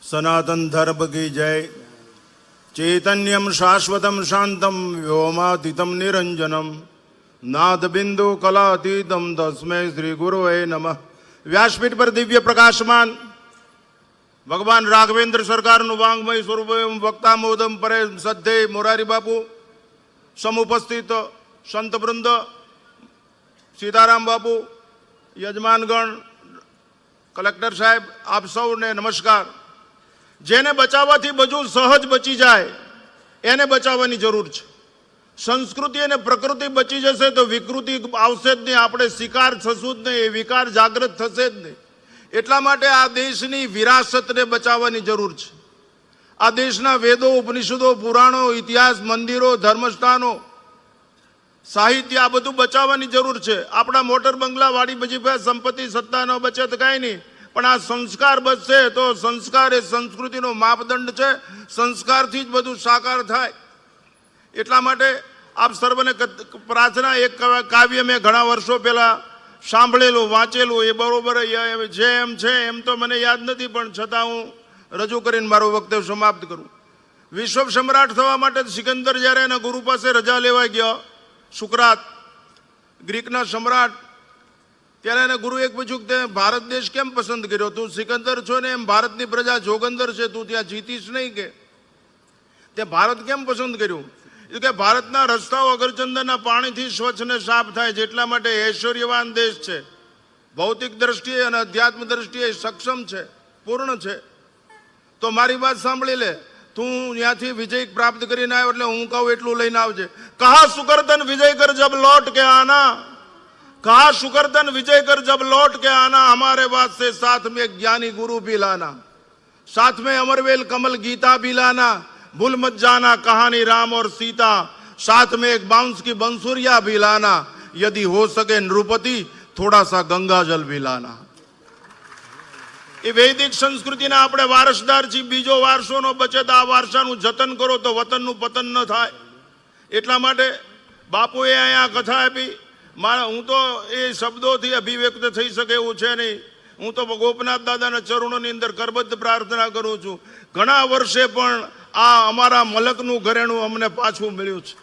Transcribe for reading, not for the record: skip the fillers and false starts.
सनातन धर्म की जय। चैतन्यम शाश्वतम शांतम व्योमातीतम निरंजनम नाद बिंदु कलातीतम तस्मै श्री गुरुवे नमः। व्यासपीठ पर दिव्य प्रकाशमान भगवान राघवेंद्र सरकार वांग्मय स्वरूप वक्ता मोदम परे सद्धे मोरारी बापू समुपस्थित संत वृंद सीताराम बापू यजमानगण कलेक्टर साहेब आप सौ ने नमस्कार। जेने बचाववाथी बधुं सहज बची जाए एने बचाववानी जरूर छे। संस्कृति अने प्रकृति बची जशे तो विकृति आवशे ज नहीं, आपणे शिकार थशुं ज नहीं, विकार जागृत थशे ज नहीं। एटला माटे आ देशनी विरासतने बचाववानी जरूर छे। आ देशना वेदों उपनिषदों पुराणों इतिहास मंदिरों धर्मस्थानों साहित्य आ बधुं बचाववानी जरूर छे। आपणा मोटर बंगला वाड़ी बजी संपत्ति सत्ता न बचे तो कांई नहीं, पण आ संस्कार बचशे तो संस्कार ए संस्कृतिनो मापदंड छे। संस्कारथी ज बधुं साकार थाय। एटला माटे आप सर्वने प्रार्थना एक काव्य में घणा वर्षों पहेला सांभळेलुं वांचेलुं ए बरोबर छे एम तो मने याद नथी, पण छतां हुं रजू करीने मारो वक्तव्य समाप्त करूं। विश्व सम्राट थवा माटे सिकंदर ज्यारे एना गुरु पासे रजा लेवा गयो, सुकरात ग्रीकना सम्राट, त्यारे एना गुरु एक पूछ्युं के भारत देश केम पसंद कर्यो? तू सिकंदर छो ने एम भारतनी प्रजा जोगंदर छे, तू त्यां जीतीश नहीं के ते भारत केम पसंद कर्युं? કે ભારતના રસ્તાઓ અગરચંદનના પાણીથી સ્વચ્છ ને સાફ થાય જેટલા માટે ઐશ્વર્યવાન દેશ છે, ભૌતિક દ્રષ્ટિએ અને અધ્યાત્મ દ્રષ્ટિએ સક્ષમ છે, પૂર્ણ છે। તો મારી વાત સાંભળી લે, તું ત્યાંથી વિજય પ્રાપ્ત કરીને આવ્યો એટલે હું કહું એટલું લઈને આવજે। કહા સુકર્તન વિજય કર જબ લौट के आना, कहा सुकर्तन विजय कर जब लौट के आना, हमारे वास्ते साथ में ज्ञानी गुरु भी लाना, साथ में अमरवेल कमल गीता भी लाना, भूल मत जाना कहानी राम और सीता, साथ में एक बांस की बंसुरिया भी लाना, यदि हो सके नृपति थोड़ा सा गंगा जल भी लाना। ये वैदिक संस्कृति ना आपणे वारसदार छी, बीजो वारसो नो बचे तो आ वारसानुं जतन करो तो वतननुं पतन न थाय। एटला माटे बापुए अहींया कथा आपी, हूँ तो ये शब्दों अभिव्यक्त थई शके एवुं छे नहीं। हूँ तो गोपनाथ दादाना चरणोनी अंदर करबद्ध प्रार्थना करूं छुं। घणा वर्षे पण आ अमारा मलकनुं घरेणुं अमने पाछुं मळ्युं छे।